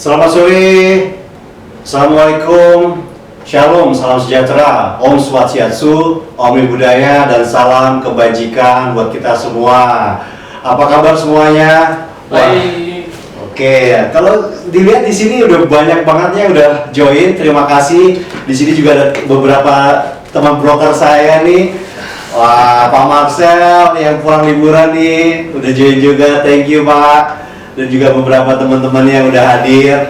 Selamat sore, Assalamualaikum, Shalom, salam sejahtera, Om Swastiastu, Om Budaya, dan salam kebajikan buat kita semua. Apa kabar semuanya? Baik. Oke, kalau dilihat di sini udah banyak banget ya udah join, terima kasih. Di sini juga ada beberapa teman broker saya nih. Wah, Pak Marcel yang pulang liburan nih, udah join juga, thank you Pak. Dan juga beberapa teman-teman yang udah hadir.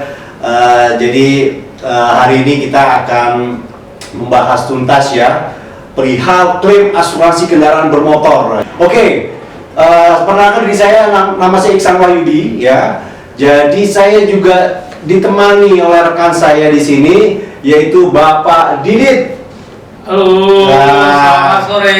Jadi hari ini kita akan membahas tuntas ya perihal klaim asuransi kendaraan bermotor. Oke, perkenalkan diri saya, nama saya Iksan Wahyudi ya. Jadi saya juga ditemani oleh rekan saya di sini yaitu Bapak Didit. Halo, selamat sore.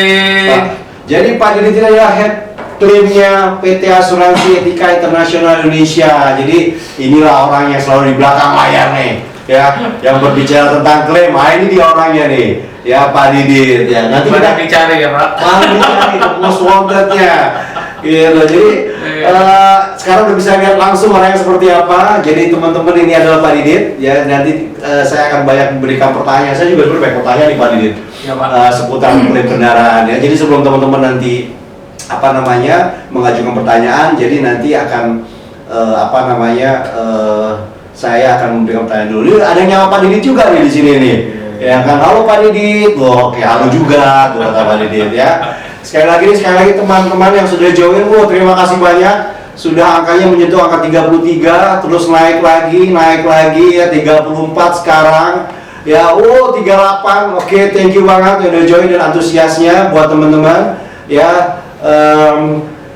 Jadi Pak Didit ini adalah head klaimnya PT Asuransi Etika Internasional Indonesia. Jadi inilah orang yang selalu di belakang layar nih, ya, yang berbicara tentang klaim. Nah, ini dia orangnya nih, ya Pak Didit. Ya, nanti kita dicari ya Pak. dicari most wanted-nya. Gitu. Jadi sekarang udah bisa lihat langsung orangnya seperti apa. Jadi teman-teman, ini adalah Pak Didit. Ya, nanti saya akan banyak memberikan pertanyaan. Saya juga sebenarnya banyak pertanyaan nih Pak Didit, Ya, Pak. seputar klaim kendaraan. Ya, jadi sebelum teman-teman nanti mengajukan pertanyaan, jadi nanti akan saya akan memberikan pertanyaan dulu. Ini ada nyawa Pak Didit juga nih di sini nih, ya kan? Halo Pak Didit, oke, halo juga tuh kata Pak Didit ya. Sekali lagi teman-teman yang sudah join, terima kasih banyak. Sudah angkanya menyentuh angka 33, terus naik lagi ya 34 sekarang. Ya, 38. Oke, thank you banget udah join dan antusiasnya buat teman-teman. Ya,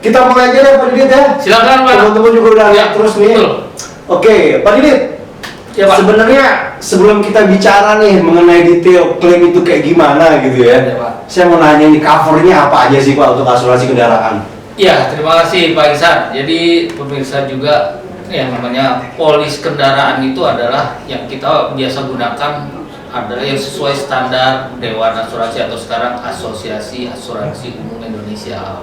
kita mulai aja deh Pak Didit ya. Silakan Pak. Teman-teman juga udah lihat terus nih. Betul. Oke, Pak Didit. Ya, Pak. Sebenarnya sebelum kita bicara nih mengenai detail klaim itu kayak gimana gitu ya. Ya, Pak. Saya mau nanya nih, covernya apa aja sih Pak untuk asuransi kendaraan? Ya, terima kasih Pak Iksan. Jadi pemirsa juga yang namanya polis kendaraan itu adalah yang kita biasa gunakan adalah yang sesuai standar Dewan Asuransi atau sekarang Asosiasi Asuransi Umum Indonesia.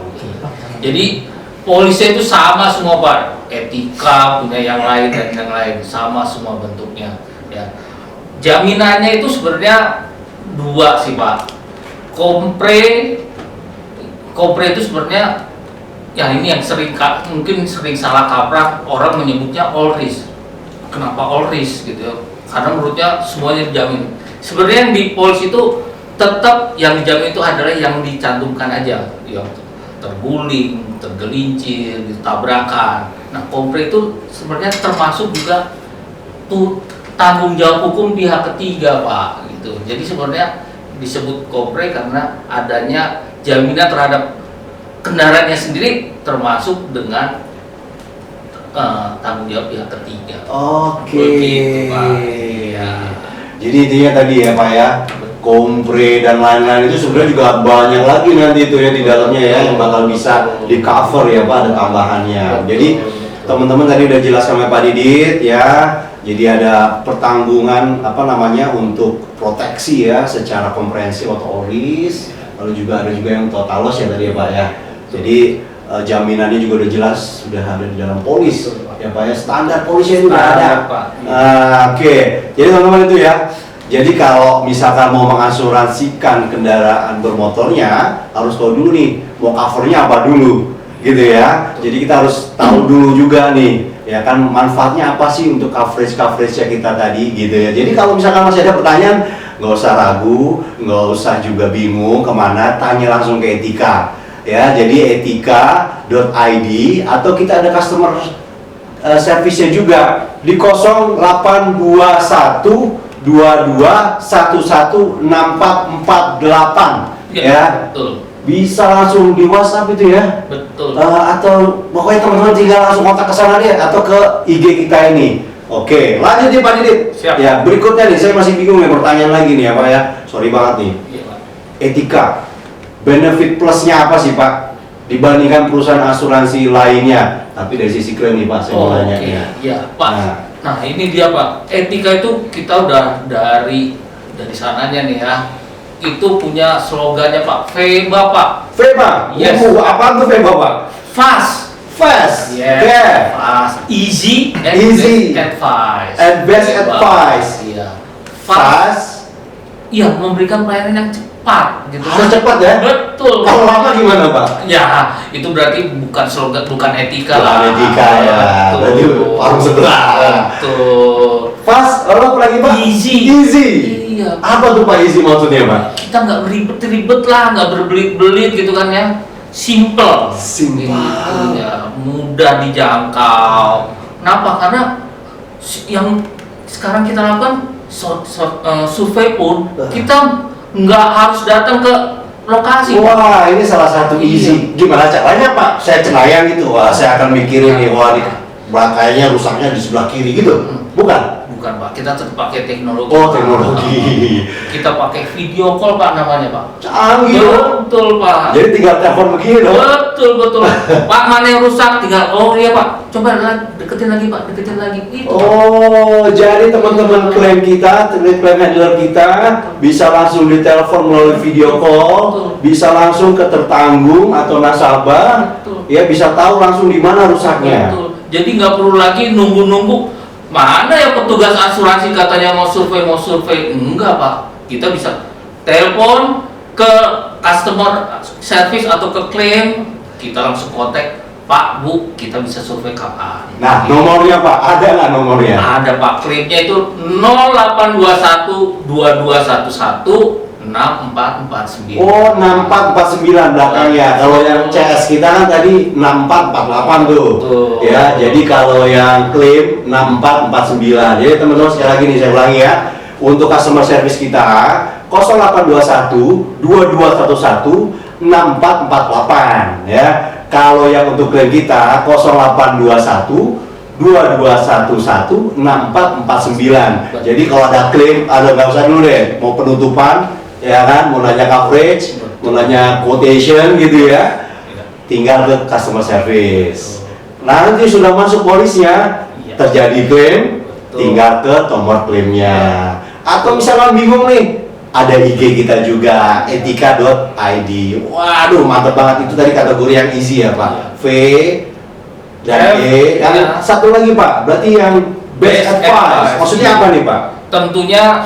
Jadi polisnya itu sama semua Pak, etika punya yang lain dan yang lain sama semua bentuknya. Ya, jaminannya itu sebenarnya dua sih Pak. Kompre itu sebenarnya yang ini yang mungkin sering salah kaprah, orang menyebutnya all risk. Kenapa all risk gitu ya? Karena menurutnya semuanya dijamin. Sebenarnya yang di polis itu tetap yang dijamin itu adalah yang dicantumkan aja, yang terguling, tergelincir, ditabrakan. Nah, kompre itu sebenarnya termasuk juga tuh tanggung jawab hukum pihak ketiga Pak gitu. Jadi sebenarnya disebut kompre karena adanya jaminan terhadap kendaraannya sendiri termasuk dengan tanggung jawab pihak ketiga. Oke. Begitu, Pak. Ya. Jadi intinya tadi ya Pak ya, kompre dan lain-lain itu sebenarnya juga banyak lagi nanti itu ya di dalamnya ya yang bakal bisa di cover ya Pak, ada tambahannya. Jadi teman-teman tadi udah jelas sama Pak Didit ya. Jadi ada pertanggungan untuk proteksi ya secara komprehensif atau oris, lalu juga ada juga yang total loss ya tadi ya Pak ya. Jadi jaminannya juga udah jelas, sudah ada di dalam polis ya Pak ya, standar polisnya juga ada. Oke, jadi teman-teman itu ya. Jadi kalau misalkan mau mengasuransikan kendaraan bermotornya harus tahu dulu nih mau covernya apa dulu gitu ya. Jadi kita harus tahu dulu juga nih ya kan manfaatnya apa sih untuk coverage-nya kita tadi gitu ya. Jadi kalau misalkan masih ada pertanyaan, nggak usah ragu, nggak usah juga bingung kemana, tanya langsung ke Etika ya. Jadi etika.id atau kita ada customer service-nya juga di 0821 22 11 6448 ya. Betul. Bisa langsung di WhatsApp itu ya. Betul. Atau pokoknya teman-teman tinggal langsung kontak ke sana deh atau ke IG kita ini. Oke, lanjut nih Pak Didit. Siap. Ya, berikutnya nih saya masih bingung nih pertanyaan lagi nih ya Pak ya. Sorry banget nih. Iya, Pak. Etika. Benefit plusnya apa sih Pak dibandingkan perusahaan asuransi lainnya? Tapi dari sisi klaim nih Pak saya mau nanya. Iya, Pak. Nah, ini dia Pak. Etika itu kita udah dari sananya nih ya. Itu punya slogannya Pak, VEBA Pak. VEBA? Yes. Apa tuh VEBA Pak? Fast, fast, Yes, yeah, fast, easy, and Easy. best advice. and best advice. Iya. Fast, Iya, memberikan pelayanan yang cepat gitu. harus cepat ya. Betul. Kalau lama gimana Pak? Ya, itu berarti bukan slogan, bukan etika Bukan lah. etika ya, Betul. berarti warung sebelah. Betul. Fast, apa lagi Pak? Easy. Easy. Iya. Apa tuh Pak easy maksudnya Pak? Kita nggak beribet-ribet lah, nggak berbelit-belit gitu kan ya. Simple. Simple. Gitu, ya. Mudah dijangkau. Kenapa? Karena yang sekarang kita lakukan survei pun kita nggak harus datang ke lokasi. Wah, ini salah satu easy. Gimana caranya Pak? Saya cenayang gitu. Wah, saya akan mikirin nih, wah ini kayaknya rusaknya di sebelah kiri gitu. Bukan? Bukan Pak, kita tetap pakai teknologi. Oh, teknologi. Kita pakai video call Pak namanya Pak. Canggih dong. Betul Pak. Jadi tinggal telepon begini dong. Betul. Pak, mana yang rusak? Tinggal, oh iya Pak, coba deketin lagi Pak, deketin lagi. Itu. Oh, jadi teman-teman klaim kita, klaim handler kita bisa langsung ditelepon melalui video call, bisa langsung ke tertanggung atau nasabah, Betul. ya bisa tahu langsung di mana rusaknya. Betul. Jadi nggak perlu lagi nunggu-nunggu. Mana ya petugas asuransi katanya mau survei. Enggak Pak, kita bisa telepon ke customer service atau ke klaim, kita langsung kontak, Pak, Bu, kita bisa survei kapan. Nah, nomornya Pak, ada nggak nomornya? Ada Pak, klaimnya itu 0821 2211 6449. Oh, 6449 belakangnya. Kalau yang CS kita kan tadi 6448 tuh. Betul. Ya, jadi kalau yang klaim 6449. Jadi teman-teman sekali lagi nih saya ulangi ya. Untuk customer service kita 0821 2211 6448 ya. Kalau yang untuk klaim kita 0821 2211 6449. Jadi kalau ada klaim, ada nggak usah dulu deh, mau penutupan, ya kan, mau nanya coverage, mau nanya quotation gitu ya, tinggal ke customer service. Nanti sudah masuk polisnya, terjadi klaim, tinggal ke nomor klaimnya. Atau misalnya bingung nih, ada IG kita juga, etika.id. Waduh, mantap banget, itu tadi kategori yang easy ya Pak. V dan E, yang satu lagi Pak, berarti yang best advice. Maksudnya apa nih Pak? Tentunya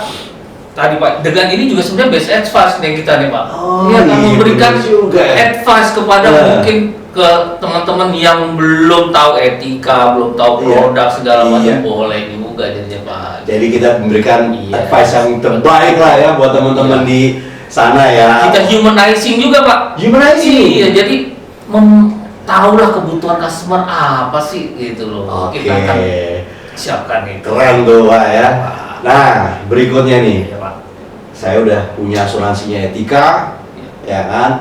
tadi Pak, dengan ini juga sebenarnya best advice nih kita nih Pak. Oh, Ini akan iya, memberikan bener juga ya. advice kepada mungkin ke teman-teman yang belum tahu etika, belum tahu produk segala macam, boleh juga jadinya Pak. Jadi kita memberikan advice yang terbaik lah ya buat teman-teman di sana ya. Kita humanizing juga Pak. Humanizing. Iya, jadi tahulah kebutuhan customer apa sih gitu loh. Oke. Kita akan siapkan itu. Keren tuh Pak ya. Nah, berikutnya nih. Iya, Pak. Saya udah punya asuransinya etika, ya kan?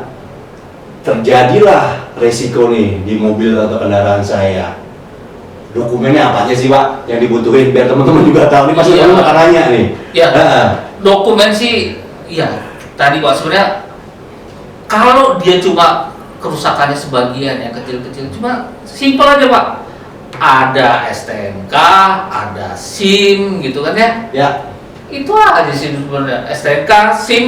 Terjadilah resiko nih di mobil atau kendaraan saya. Dokumennya apa aja sih Pak yang dibutuhin biar teman-teman juga tahu nih, pasti teman akan nanya nih. Ya, dokumen sih, iya. Tadi Pak sebenarnya kalau dia cuma kerusakannya sebagian yang kecil-kecil, cuma simpel aja Pak. Ada STNK, ada SIM gitu kan ya. Ya. Itu aja sih sebenarnya. STNK, SIM,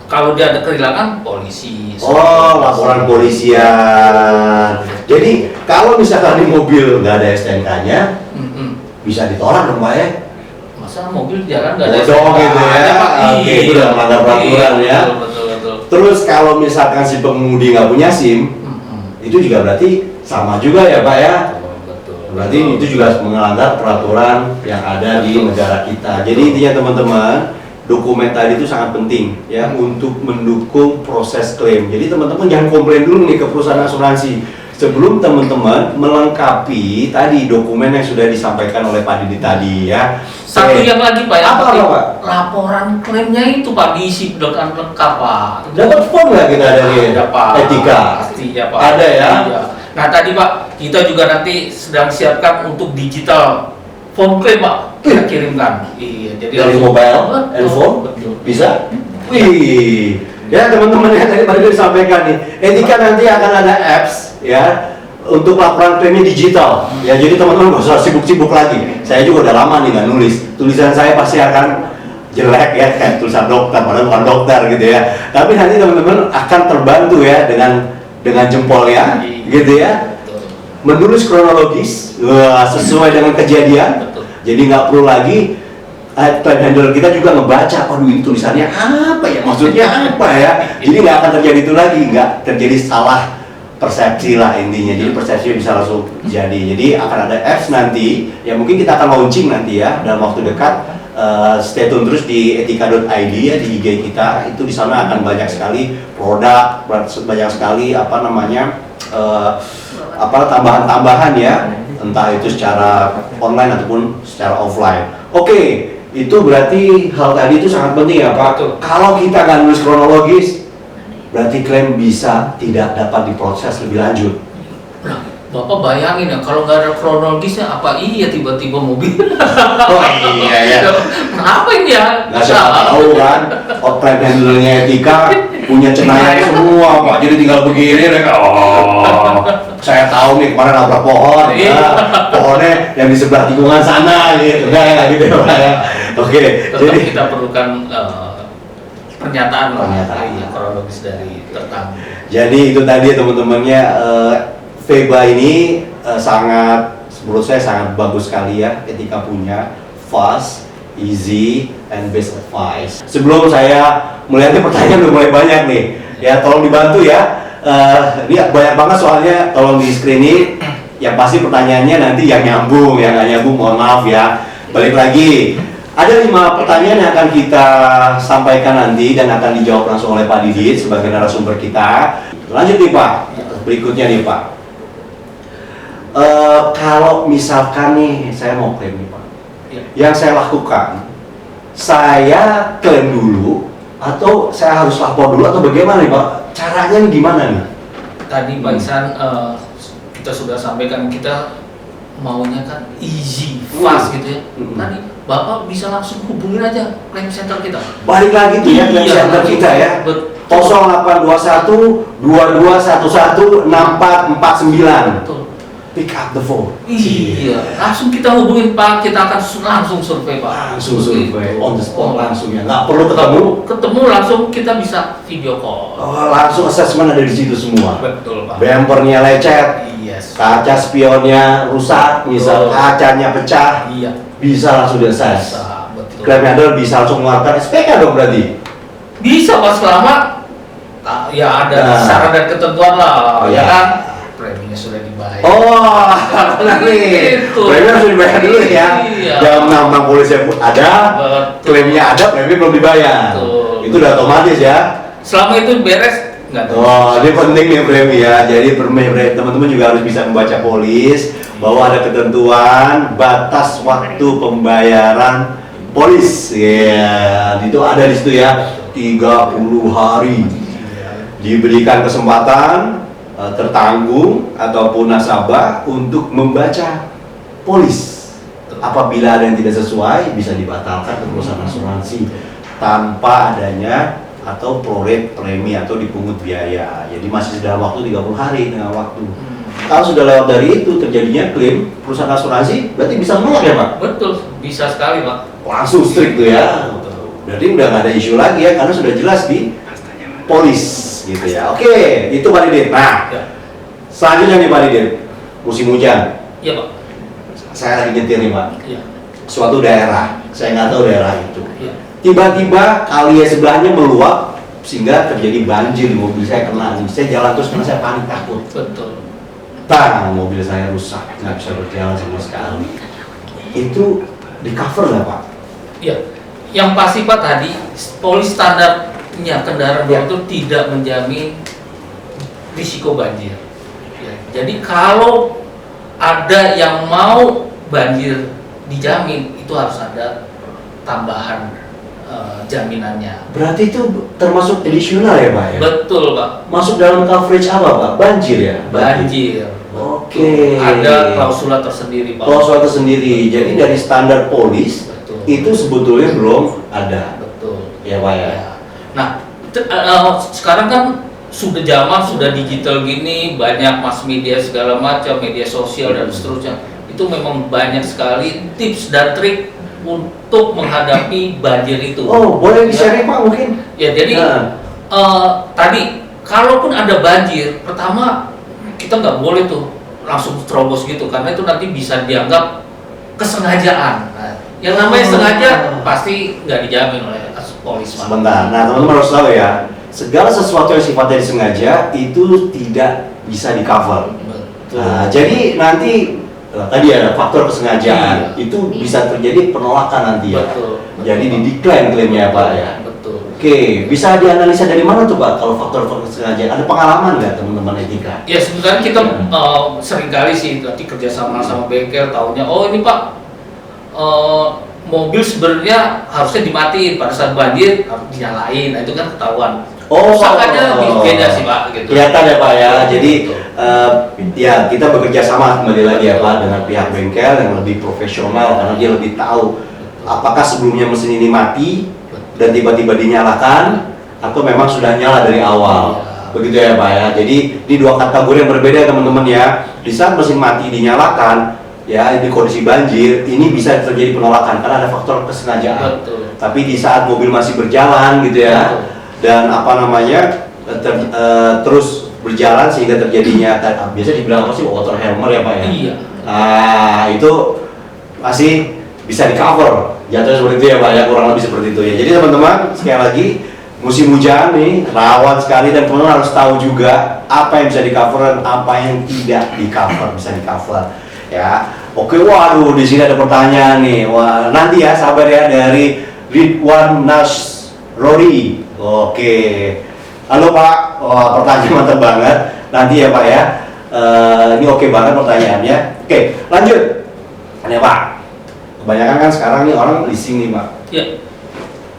kalau dia ada kehilangan polisi. Oh, laporan polisian. Jadi kalau misalkan di mobil nggak ada STNK-nya, bisa ditolak dong Pak ya? Masa mobil jalan nggak ada Bodong gitu ya. Ada, Pak. Oke, itu udah melanggar peraturan ya. Betul. Terus kalau misalkan si pengemudi nggak punya SIM, itu juga berarti sama juga ya Pak ya? Berarti itu juga melanggar peraturan yang ada di negara kita. Jadi intinya teman-teman, dokumen tadi itu sangat penting ya untuk mendukung proses klaim. Jadi teman-teman jangan komplain dulu nih ke perusahaan asuransi sebelum teman-teman melengkapi tadi dokumen yang sudah disampaikan oleh Pak Didi tadi ya. Satu yang lagi Pak, yang Apa, penting, Pak? laporan klaimnya itu Pak diisi dengan lengkap Pak. Dapat form nggak kita dari Ada, Pak. etika? Pastinya Pak. Ada ya? Iya. Nah tadi Pak, kita juga nanti sedang siapkan untuk digital form claim Pak, kita kirimkan. Iya, jadi Dari langsung- mobile Betul, handphone betul. bisa? Wih, ya teman-teman yang tadi disampaikan nih, etika nanti akan ada apps ya untuk laporan klaimnya digital. Ya jadi teman-teman nggak usah sibuk-sibuk lagi. Saya juga udah lama nih nggak nulis. Tulisan saya pasti akan jelek ya kayak tulisan dokter, padahal bukan dokter gitu ya. Tapi nanti teman-teman akan terbantu ya dengan jempolnya gitu ya. menulis kronologis sesuai dengan kejadian. Betul. Jadi nggak perlu lagi claim handler kita juga ngebaca, aduh ini tulisannya apa ya, maksudnya apa ya. Jadi nggak akan terjadi itu lagi, nggak terjadi salah persepsi lah intinya. Jadi persepsi bisa langsung jadi. Jadi akan ada apps nanti yang mungkin kita akan launching nanti ya dalam waktu dekat. Stay tune terus di etika.id ya, di IG kita. Itu di sana akan banyak sekali produk, banyak sekali tambahan-tambahan ya, entah itu secara online ataupun secara offline. Oke, itu berarti hal tadi itu sangat penting ya Pak. Betul. Kalau kita nggak nulis kronologis, berarti klaim bisa tidak dapat diproses lebih lanjut. Nah, Bapak bayangin ya, kalau nggak ada kronologisnya, apa iya tiba-tiba mobil? Oh iya ya. Kenapa ini ya? Nggak siapa tahu kan, claim handlernya Etika punya cenayang semua Pak, jadi tinggal begini mereka, oh saya tahu nih kemarin nabrak pohon, ya, pohonnya yang di sebelah tikungan sana gitu, nggak gitu ya Pak ya. Oke, Tetap jadi kita perlukan pernyataan Pernyataan. kronologis dari tetangga. jadi itu tadi ya teman-temannya, Veba ini sangat, menurut saya sangat bagus sekali ya ketika punya fast, easy, and best advice. Sebelum saya melihatnya pertanyaan udah mulai banyak nih, ya tolong dibantu ya. Ini banyak banget soalnya, tolong di screening. Yang pasti pertanyaannya nanti yang nyambung, yang nggak nyambung mohon maaf ya. Balik lagi, ada 5 pertanyaan yang akan kita sampaikan nanti dan akan dijawab langsung oleh Pak Didit sebagai narasumber kita. Lanjut nih Pak, berikutnya nih Pak. Kalau misalkan nih saya mau klaim nih Pak, Ya. yang saya lakukan, saya klaim dulu atau saya harus lapor dulu atau bagaimana nih Pak? Caranya gimana nih? Tadi Pak Ihsan, kita sudah sampaikan kita maunya kan easy, fast gitu ya. Tadi Bapak bisa langsung hubungin aja claim center kita. Balik lagi tuh ya claim center langsung. kita ya. Betul. 0821 2211 6449. Betul. Pick up the phone. Iya, langsung kita hubungin Pak, kita akan langsung survei Pak. Langsung survei on the spot Oh. langsung ya. Nggak perlu ketemu. Ketemu langsung kita bisa video call. Oh, langsung assessment ada di situ semua. Betul Pak. Bumpernya lecet, Yes. kaca spionnya rusak, misal Betul. kacanya pecah, Iya. bisa langsung di-assess. Bisa, betul. Claim handler bisa langsung mengeluarkan SPK dong berarti. Bisa Pak selama ya ada Nah. syarat dan ketentuan lah, Oh, ya iya. kan? Preminya sudah dibayar. Oh, nah nih, Gitu. klaimnya harus dibayar dulu ya. Iya. Jam 6 polisi ada, Betul. klaimnya ada, klaimnya belum dibayar. Betul. Itu udah otomatis ya. Selama itu beres nggak ada. Oh, ini penting nih premi ya. Jadi teman-teman juga harus bisa membaca polis bahwa ada ketentuan batas waktu pembayaran polis. Ya, itu ada di situ ya. 30 hari. Diberikan kesempatan tertanggung ataupun nasabah untuk membaca polis. Apabila ada yang tidak sesuai bisa dibatalkan ke perusahaan asuransi tanpa adanya atau prorate premi atau dipungut biaya. Jadi masih dalam waktu 30 hari dengan waktu. Kalau sudah lewat dari itu terjadinya klaim perusahaan asuransi berarti bisa menolak ya Pak? Betul, bisa sekali Pak. Langsung strict tuh ya. Berarti udah nggak ada isu lagi ya karena sudah jelas di polis gitu ya. Oke, itu Pak Didit. Nah, Ya. selanjutnya nih Pak Didit, musim hujan. Iya Pak. Saya lagi nyetir nih Pak. Iya. Suatu daerah, saya nggak tahu daerah itu. Iya. Tiba-tiba kali sebelahnya meluap sehingga terjadi banjir di mobil saya kena. Saya jalan terus karena saya panik takut. Betul. Tang, mobil saya rusak, nggak bisa berjalan sama sekali. Itu di cover nggak Pak? Iya. Yang pasti Pak tadi polis standarnya kendaraan Ya. itu tidak menjamin risiko banjir. Ya. Jadi kalau ada yang mau banjir dijamin itu harus ada tambahan jaminannya. Berarti itu termasuk additional ya Pak ya? Betul Pak. Masuk dalam coverage apa Pak? Banjir ya? Banjir. Oke. Ada klausula tersendiri Pak. Klausul tersendiri. Jadi dari standar polis Betul. itu sebetulnya belum ada. Betul. Ya Pak ya. Ya. Nah, sekarang kan sudah zaman sudah digital gini, banyak mass media segala macam, media sosial dan seterusnya. Itu memang banyak sekali tips dan trik untuk menghadapi banjir itu. Oh, boleh di-share Pak mungkin? Ya, jadi Nah. tadi kalaupun ada banjir, pertama kita nggak boleh tuh langsung terobos gitu, karena itu nanti bisa dianggap kesengajaan. Nah, yang namanya sengaja pasti nggak dijamin oleh polis. Sebentar, nah teman-teman harus tahu ya, segala sesuatu yang sifatnya disengaja itu tidak bisa di cover. Nah, jadi nanti tadi ada faktor kesengajaan, itu bisa terjadi penolakan nanti ya. Betul. Jadi di decline klaimnya Pak ya. Betul. Oke, bisa dianalisa dari mana tuh Pak kalau faktor kesengajaan? Ada pengalaman nggak teman-teman etika? Ya sebenarnya kita seringkali sih nanti kerjasama sama bengkel, taunya oh ini Pak mobil sebenarnya harusnya dimatiin pada saat banjir, harus dinyalain. Nah itu kan ketahuan. Kerusakannya beda sih Pak gitu. Kelihatan ya Pak ya. Jadi ya kita bekerja sama kembali lagi ya Pak dengan pihak bengkel yang lebih profesional karena dia lebih tahu apakah sebelumnya mesin ini mati dan tiba-tiba dinyalakan atau memang sudah nyala dari awal. Begitu ya Pak ya. Jadi di dua kategori yang berbeda teman-teman ya. Di saat mesin mati dinyalakan ya di kondisi banjir ini bisa terjadi penolakan karena ada faktor kesengajaan. Betul. Tapi di saat mobil masih berjalan gitu ya. Betul. Dan terus berjalan sehingga terjadinya biasa dibilang apa sih water hammer ya Pak ya? Iya. Nah itu masih bisa di cover jatuhnya seperti itu ya Pak ya, kurang lebih seperti itu ya. Jadi teman-teman sekali lagi musim hujan nih rawan sekali dan teman-teman harus tahu juga apa yang bisa di cover dan apa yang tidak di cover bisa di cover ya. Oke, waduh di sini ada pertanyaan nih. Wah nanti ya sabar ya dari Ridwan Nas Rory. Oke, halo Pak. Wah, pertanyaan mantap banget. Nanti ya Pak ya. Ini oke banget pertanyaannya. Oke, lanjut. Ini Pak. Kebanyakan kan sekarang nih orang leasing nih Pak. Iya.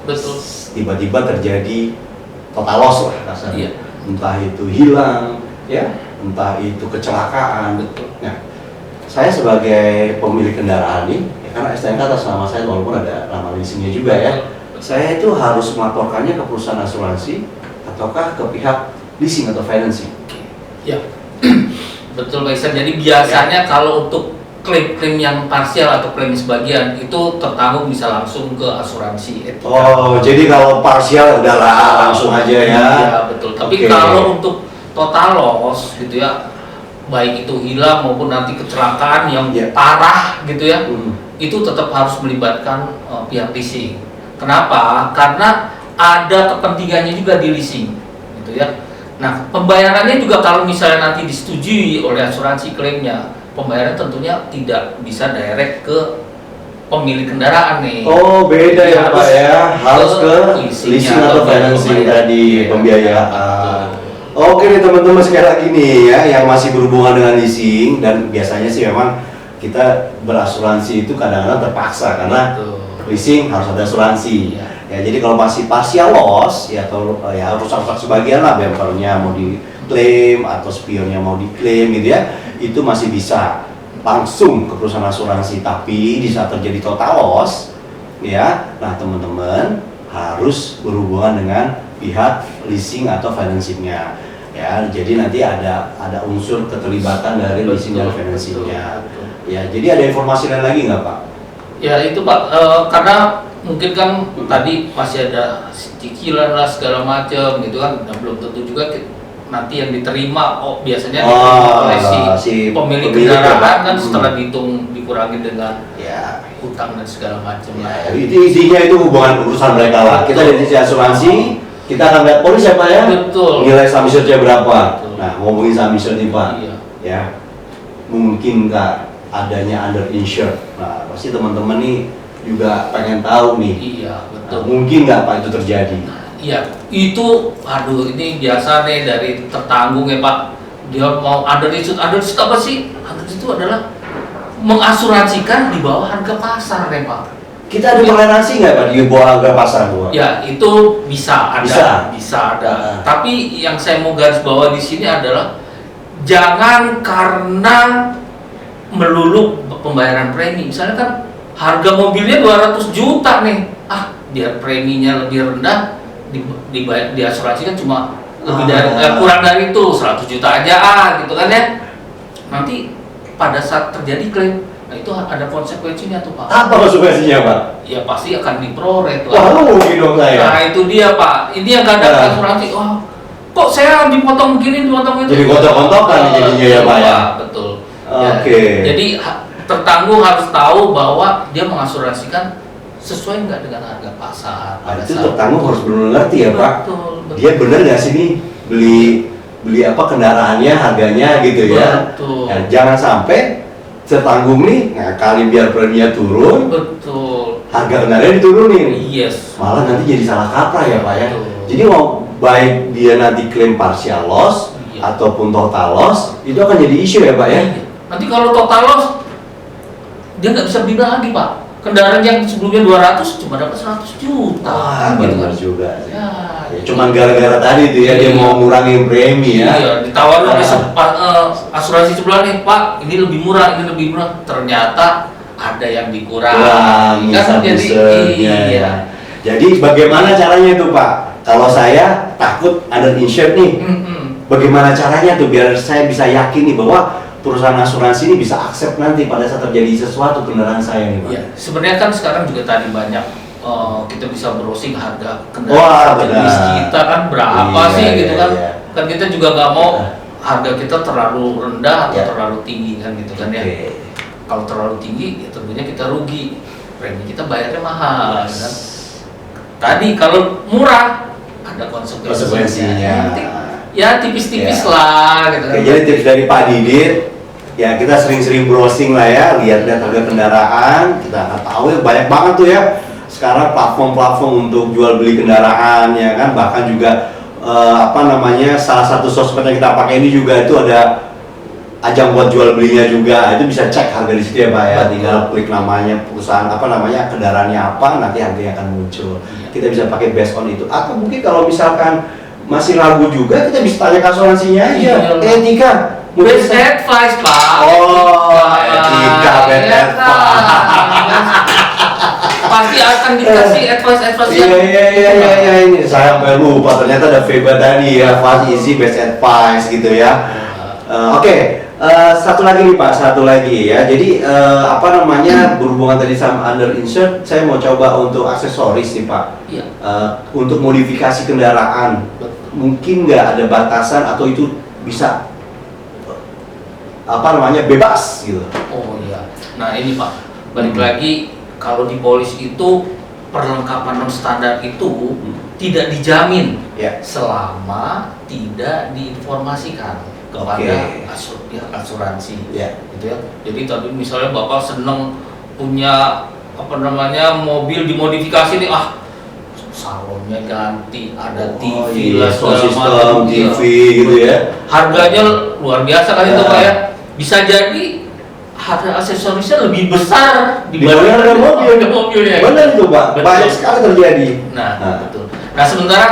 Betul. Tiba-tiba terjadi total loss lah rasanya. Iya. Entah itu hilang, ya, entah itu kecelakaan. Betul. Nah, saya sebagai pemilik kendaraan nih, ya karena STNK atas nama saya walaupun ada nama leasingnya juga ya. Saya itu harus melaporkannya ke perusahaan asuransi ataukah ke pihak leasing atau financing? Ya, betul Pak Iksan. Jadi biasanya kalau untuk klaim-klaim yang parsial atau klaim sebagian itu tertanggung bisa langsung ke asuransi etika. Oh, jadi kalau parsial udahlah langsung aja ya. Iya betul. Tapi kalau untuk total loss gitu ya, baik itu hilang maupun nanti kecelakaan yang parah gitu ya, itu tetap harus melibatkan pihak leasing. Kenapa? Karena ada kepentingannya juga di leasing, gitu ya. Nah, pembayarannya juga kalau misalnya nanti disetujui oleh asuransi klaimnya, pembayaran tentunya tidak bisa direct ke pemilik kendaraan nih. Oh, beda ya Pak ya, harus ke leasing atau financing tadi pembiayaan. Oke nih teman-teman sekali lagi nih ya, yang masih berhubungan dengan leasing dan biasanya sih memang kita berasuransi itu kadang-kadang terpaksa karena leasing harus ada asuransi. Ya, jadi kalau masih partial loss ya atau ya rusak-rusak sebagian lah bumpernya mau diklaim atau spionnya mau diklaim gitu ya, itu masih bisa langsung ke perusahaan asuransi. Tapi di saat terjadi total loss ya, nah teman-teman harus berhubungan dengan pihak leasing atau financingnya ya. Jadi nanti ada unsur keterlibatan dari leasing dan financingnya ya. Jadi ada informasi lain lagi nggak Pak? Ya itu Pak, karena mungkin kan tadi masih ada cicilan lah segala macam gitu kan, dan belum tentu juga nanti yang diterima biasanya oleh si pemilik kendaraan kan setelah dihitung dikurangi dengan utang dan segala macam lah. Intinya itu hubungan urusan mereka lah. Kita dari sisi asuransi kita akan lihat polis ya Pak ya. Betul. Nilai sum assured-nya berapa? Betul. Nah ngomongin sum assured nih Pak. Iya. Ya mungkin nggak adanya under insured. Nah pasti teman-teman nih juga pengen tahu nih. Iya betul. Nah, mungkin nggak Pak itu terjadi? Iya itu, aduh ini biasa nih dari tertanggung ya Pak. Dia mau under insured apa sih? Under insured itu adalah mengasuransikan di bawah harga pasar ya Pak. Kita ada toleransi nggak Pak di bawah harga pasar Bu? Ya itu bisa ada. Tapi yang saya mau garis bawah di sini adalah jangan karena melulu pembayaran premi. Misalnya kan harga mobilnya 200 juta nih, biar preminya lebih rendah, dibayar di asuransi kan cuma lebih dari kurang dari itu 100 juta aja gitu kan ya. Nanti pada saat terjadi klaim, nah itu ada konsekuensinya tuh Pak. Apa konsekuensinya Pak? Ya pasti akan diproret lah. Wah rugi dong saya. Nah itu dia Pak, ini yang kadang asuransi, kok saya dipotong begini, dipotong itu. Jadi gontok-gontokan jadinya ya Pak ya. Betul. Oke. Jadi tertangguh harus tahu bahwa dia mengasuransikan sesuai nggak dengan harga pasar. Nah, itu tertangguh harus benar ngerti ya Pak. Betul. Dia benar nggak sih nih beli apa kendaraannya harganya gitu ya. Betul. Nah, jangan sampai tertanggung nih ngakali biar preminya turun. Betul. Harga kendaraannya diturunin. Yes. Malah nanti jadi salah kaprah ya Pak ya. Betul. Jadi mau baik dia nanti klaim partial loss ataupun total loss itu akan jadi isu ya Pak ya. Iya. Nanti kalau total loss dia nggak bisa beli lagi Pak. Kendaraan yang sebelumnya 200 cuma dapat 100 juta. Ah, gitu benar kan. juga sih. Ya, Ya, cuman gara-gara tadi tuh ya dia Iya. mau ngurangin premi ya. Iya, ditawarin oleh Ah. asuransi sebelah nih, Pak, ini lebih murah, ini lebih murah. Ternyata ada yang dikurangi. Kurang Kan jadi bisa-bisanya iya. ya. Jadi bagaimana caranya itu Pak? Kalau saya takut underinsured nih, Mm-mm. bagaimana caranya tuh biar saya bisa yakin nih bahwa perusahaan asuransi ini bisa accept nanti pada saat terjadi sesuatu kendaraan saya nih Pak? Iya, sebenarnya kan sekarang juga tadi banyak kita bisa browsing harga Wah, kendaraan jenis benar. kita kan berapa Iya, sih iya, gitu kan. iya. Kan kita juga nggak mau Iya. harga kita terlalu rendah atau Iya. terlalu tinggi kan gitu kan ya. Oke. Kalau terlalu tinggi ya tentunya kita rugi. Premi kita bayarnya mahal Yes. kan. Tadi kalau murah ada konsekuensinya. Konsekuensinya. Yang penting ya tipis-tipis Ya. lah gitu Oke, kan. jadi tips dari Pak Didit, ya kita sering-sering browsing lah ya, lihat-lihat harga kendaraan, kita nggak tahu ya banyak banget tuh ya. Sekarang platform-platform untuk jual beli kendaraan ya kan, bahkan juga salah satu sosmed yang kita pakai ini juga itu ada ajang buat jual belinya juga, itu bisa cek harga di situ ya Pak ya, Betul. tinggal klik namanya perusahaan kendaraannya apa, nanti harganya akan muncul. Iya. Kita bisa pakai based on itu, atau mungkin kalau misalkan masih ragu juga, kita bisa tanya ke asuransinya aja. Iya. Etika, mungkin Best advice, Pak. Oh, etika, best Iya kan? advice. Pasti akan dikasih advice Iya, ini saya sampai lupa ternyata ada Feba tadi ya, fast easy best advice gitu ya. Oke, satu lagi nih Pak, satu lagi ya. Jadi berhubungan tadi sama underinsured, saya mau coba untuk aksesoris nih Pak. Iya. Untuk modifikasi kendaraan, mungkin nggak ada batasan atau itu bisa bebas gitu. Oh iya. Nah ini Pak, balik lagi kalau di polis itu perlengkapan non standar itu tidak dijamin Ya. selama tidak diinformasikan kepada Oke. pihak asuransi. Ya. Gitu ya. Jadi tadi misalnya Bapak seneng punya mobil dimodifikasi nih, salonnya ganti, ada TV lah segala sound system, macam, TV iya. gitu ya. Harganya luar biasa kan itu Ya. Pak ya. Bisa jadi harga aksesorisnya lebih besar Dibanding harga mobil. harga mobilnya. Benar itu Pak, Betul. banyak sekali terjadi. Nah, betul. Nah, sementara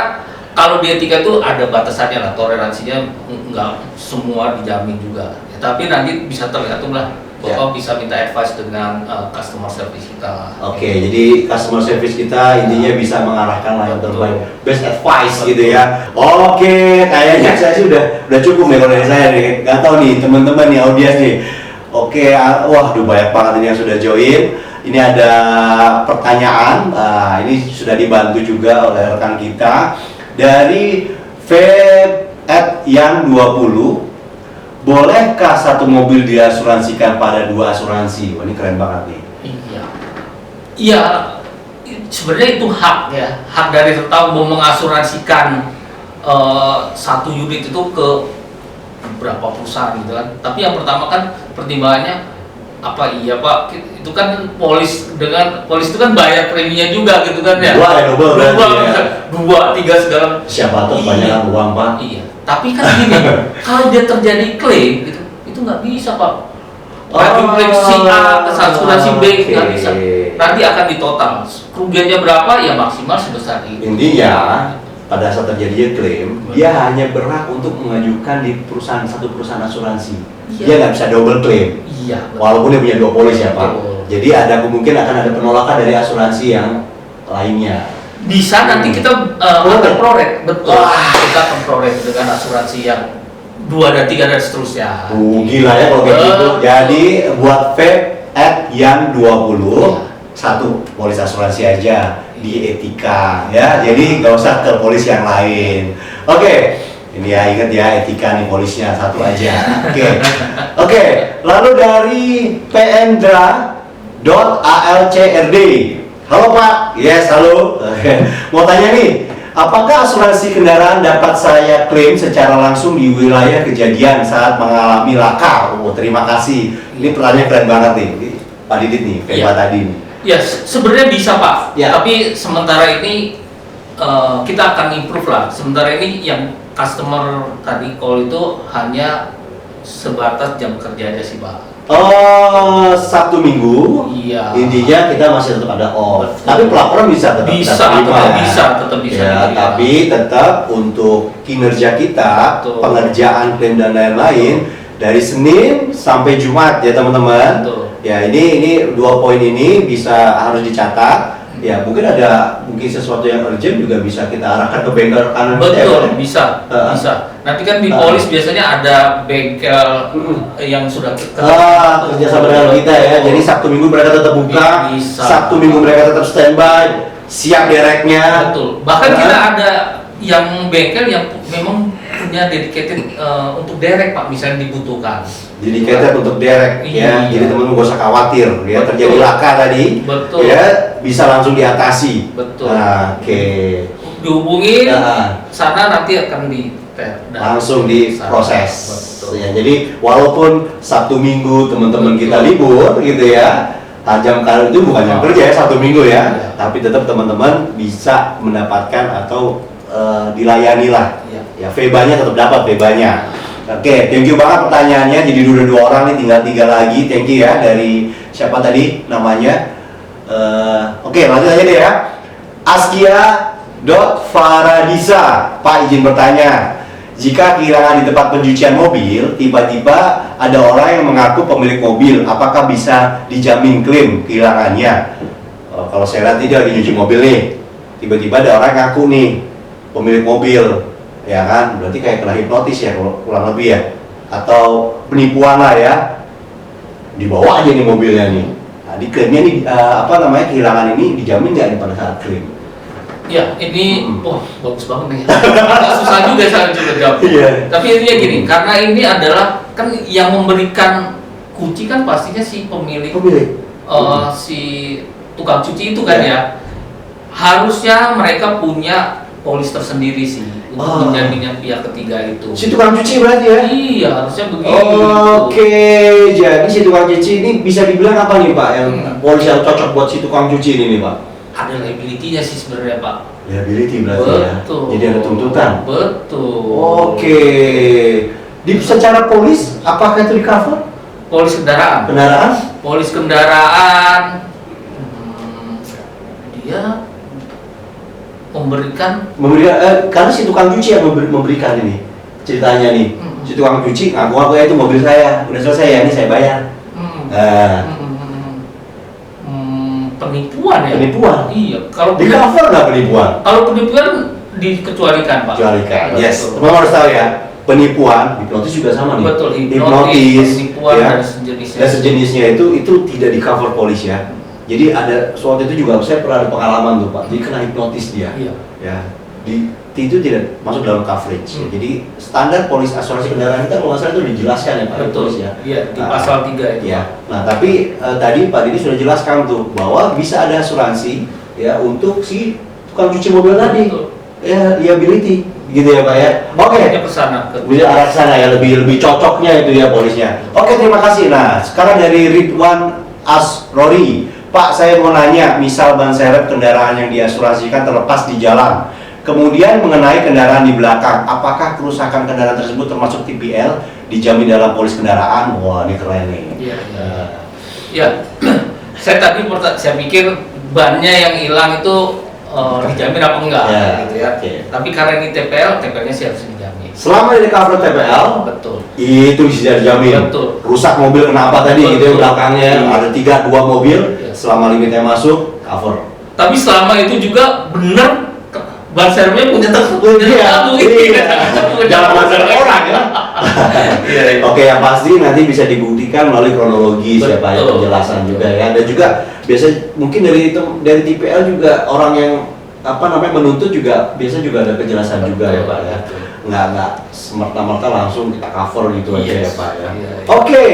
kalau di etika itu ada batasannya lah, toleransinya nggak semua dijamin juga. Ya, tapi nanti bisa tergantung lah. Bapak bisa minta advice dengan customer service kita. Oke, jadi customer service kita intinya bisa mengarahkan lah yang terbaik, best advice gitu ya. Oke, kayaknya saya sih udah cukup nih kalau dari saya nih. Gak tahu nih teman-teman nih audiens nih. Oke, banyak banget ini yang sudah join. Ini ada pertanyaan, ini sudah dibantu juga oleh rekan kita dari Yan20. Bolehkah satu mobil diasuransikan pada dua asuransi? Wah, ini keren banget nih. Iya, sebenarnya itu hak ya, hak dari tertawa mau mengasuransikan satu unit itu ke beberapa perusahaan gitu kan. Tapi yang pertama kan pertimbangannya iya Pak, itu kan polis itu kan bayar preminya juga gitu kan ya. Double berarti ya. 2, 3 segala. Siapa tahu kebanyakan uang Pak. Iya. Tapi kan gini, kalau dia terjadi klaim gitu, itu nggak bisa Pak. Klaim si A ke asuransi B nggak bisa. Nanti akan ditotal. Kerugiannya berapa? Ya maksimal sebesar itu. Intinya pada saat terjadi klaim, dia hanya berhak untuk mengajukan di satu perusahaan asuransi. Iya. Dia nggak bisa double claim. Iya. Walaupun dia punya dua polis ya Pak. Betul. Jadi ada kemungkinan akan ada penolakan dari asuransi yang lainnya. Bisa nanti kita akan prorate, betul. Wah. Kita akan prorate dengan asuransi yang 2 dan 3 dan seterusnya. Gila ya kalau kayak gitu. Jadi buat Yan20 satu polis asuransi aja di etika ya. Jadi nggak usah ke polis yang lain. Oke. Ini ya, ingat ya, etika nih polisnya satu aja. Oke. Lalu dari pndra.alcrd. Halo Pak. Yes, halo. Mau tanya nih, apakah asuransi kendaraan dapat saya klaim secara langsung di wilayah kejadian saat mengalami laka? Oh, terima kasih. Ini pertanyaan keren banget nih, Pak Didit nih, kayak Pak tadi nih. Ya, sebenarnya bisa Pak. Ya. Tapi sementara ini kita akan improve lah. Sementara ini yang customer tadi call itu hanya sebatas jam kerja aja sih Pak. Oh, Sabtu Minggu. Iya. Intinya kita masih tetap ada off. Tapi pelaporan bisa tetap Bisa, terima. tetap bisa. Ya, diterima. tapi tetap untuk kinerja kita, Betul. pengerjaan klaim dan lain-lain dari Senin sampai Jumat ya teman-teman. Betul. Ya, ini 2 poin ini bisa harus dicatat. Ya, mungkin sesuatu yang urgent juga bisa kita arahkan ke bengkel kanan kita, Betul, ya. bisa. Nanti kan di polis biasanya ada bengkel yang sudah Kerja sama dengan kita ya. Jadi Sabtu Minggu mereka tetap buka, Bisa. Sabtu Minggu mereka tetap standby, siap dereknya. Betul. Bahkan kita ada yang bengkel yang memang punya dedicated untuk derek Pak, misalnya dibutuhkan. Dedicated untuk derek ya. Iya. Jadi teman-teman gak usah khawatir ya, Betul. terjadi laka tadi. Betul. Ya, bisa langsung diatasi. Betul. Nah, oke. Dihubungin Nah. sana nanti akan Langsung diproses. Betul. Ya, jadi walaupun Sabtu Minggu teman-teman kita libur gitu ya, jam kerja itu bukan jam kerja ya, Sabtu Minggu ya, Iya. tapi tetap teman-teman bisa mendapatkan atau dilayani lah. Iya. Ya, VEBA-nya tetap dapat VEBA-nya. Oke, thank you banget pertanyaannya. Jadi udah 2 orang nih, tinggal 3 lagi. Thank you ya dari siapa tadi namanya? Oke, lanjut aja deh ya. Askia.faradisa, Pak izin bertanya. Jika kehilangan di tempat pencucian mobil, tiba-tiba ada orang yang mengaku pemilik mobil, apakah bisa dijamin klaim kehilangannya? Kalau saya lihat dia lagi nyuci mobil nih, tiba-tiba ada orang ngaku nih pemilik mobil, ya kan? Berarti kayak kena hipnotis ya, kurang lebih ya, atau penipuan lah ya. Dibawa aja nih mobilnya nih. Nah, diklaimnya nih kehilangan ini dijamin nggak nih pada saat klaim? Ya, ini bagus banget nih. Agak susah juga saya coba jawab. Iya. Tapi intinya gini, karena ini adalah kan yang memberikan kunci kan pastinya si pemilik si tukang cuci itu kan Iya. ya. Harusnya mereka punya polis tersendiri sih untuk menjamin yang pihak ketiga itu. Si tukang cuci berarti ya? Iya, harusnya begitu. Oke, jadi si tukang cuci ini bisa dibilang apa nih Pak yang polis yang cocok buat si tukang cuci ini nih Pak? Ada liability-nya sih sebenarnya Pak. Liability berarti Betul. ya? Jadi ada tuntutan? Betul. Oke, secara polis apakah itu di cover? Polis kendaraan. Kendaraan? Polis kendaraan, dia memberikan Karena si tukang cuci yang memberikan ini ceritanya nih. Si tukang cuci ngaku ya itu mobil saya, udah selesai ya, ini saya bayar. Penipuan ya. Penipuan? Iya. Kalau Di cover nggak penipuan? Kalau penipuan dikecualikan Pak. Dikecualikan, yes. Betul. Teman harus tahu ya, penipuan, hipnotis juga sama nih. Betul, Hipnotis, penipuan ya. dan sejenisnya. Dan sejenisnya itu tidak di cover polis ya. Jadi ada suatu itu juga saya pernah ada pengalaman tuh Pak. Jadi kena hipnotis dia. Iya. Ya. Itu tidak masuk dalam coverage. Ya. Jadi standar polis asuransi kendaraan kita kalau nggak salah itu dijelaskan ya Pak. Betul Polis, ya. Iya, di pasal 3 itu. Ya. Nah, tapi tadi Pak Didi sudah jelaskan tuh bahwa bisa ada asuransi ya untuk si tukang cuci mobil tadi. Betul. Ya, liability gitu ya Pak ya. Oke. Ke sana ke. Bisa arah ke sana ya, lebih cocoknya itu ya polisnya. Oke, terima kasih. Nah, sekarang dari Ridwan Asrori. Pak, saya mau nanya, misal ban serep kendaraan yang diasuransikan terlepas di jalan, kemudian mengenai kendaraan di belakang, apakah kerusakan kendaraan tersebut termasuk TPL dijamin dalam polis kendaraan? Wah, ini keren nih. Iya. Ya, saya pikir bannya yang hilang itu dijamin apa enggak, Ya, gitu ya. oke. Tapi karena ini TPL-nya sih harus dijamin. Selama di cover TPL, Betul. itu bisa dijamin. Betul. Rusak mobil kenapa tadi Betul. gitu ya belakangnya, Iya. ada 2 mobil, Iya. selama limitnya masuk, cover. Tapi selama itu juga benar ban serepnya punya tabu. Jangan masalah orang ya. Iya. Oke, yang pasti nanti bisa dibuktikan melalui kronologi siapa yang Betul. penjelasan juga ya. Dan juga biasa mungkin dari TPL juga orang yang apa namanya menuntut juga biasa juga ada kejelasan juga ya Pak ya. Nggak semerta-merta langsung kita cover gitu aja ya Pak ya. Oke,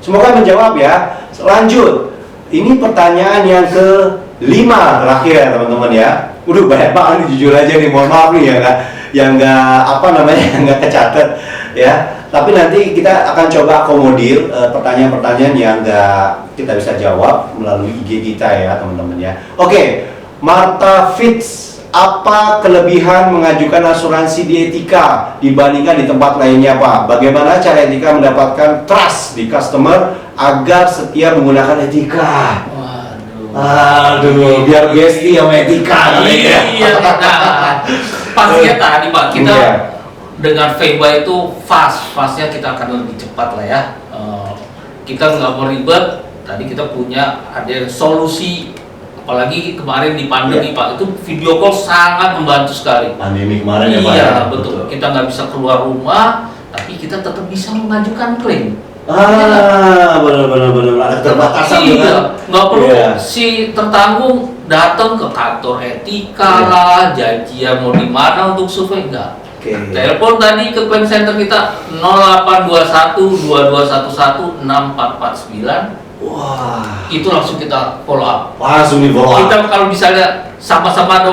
semoga menjawab ya. Lanjut. Ini pertanyaan yang ke-5 terakhir ya teman-teman ya. Udah banyak banget nih, jujur aja nih, mohon maaf nih ya Kak, yang nggak apa namanya yang nggak kecatat ya. Tapi nanti kita akan coba akomodir pertanyaan-pertanyaan yang nggak kita bisa jawab melalui IG kita ya teman-teman ya. Oke, Marta Fitz, apa kelebihan mengajukan asuransi di Etika dibandingkan di tempat lainnya Pak? Bagaimana cara Etika mendapatkan trust di customer agar setia menggunakan Etika? Aduh, biar besti sama Etika kali ya. Iya, nah, pastinya tadi Pak, kita dengan Veba itu fastnya kita akan lebih cepat lah ya. Kita nggak mau ribet. Tadi kita punya ada solusi, apalagi kemarin di pandemi Pak, itu video call sangat membantu sekali. Pandemi kemarin ya Pak. Iya betul. Kita nggak bisa keluar rumah, tapi kita tetap bisa mengajukan klaim. Benar ada keterbatasan nggak perlu si tertanggung datang ke kantor Etika lah, janjian mau di mana untuk survei enggak. Telepon tadi ke claim center kita 0821 2211 6449. Wah, itu langsung kita follow up. Langsung di follow up. Kita kalau misalnya sama-sama ada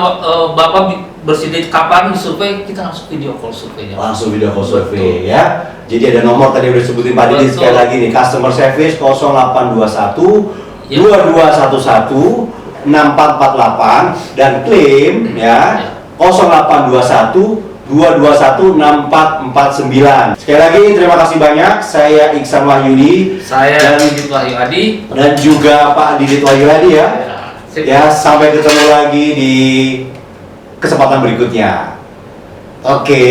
Bapak bersedia kapan survei, kita langsung video call surveinya. Langsung video call survei ya. Jadi ada nomor tadi udah sebutin Pak Didi sekali lagi nih, customer service 0821 2211 6448 dan klaim ya 0821 221 6449. Sekali lagi terima kasih banyak. Saya Iksan Wahyudi, saya Didit Wahyudi, dan juga Pak Didit Wahyudi ya. Ya, sampai ketemu lagi di kesempatan berikutnya. Oke.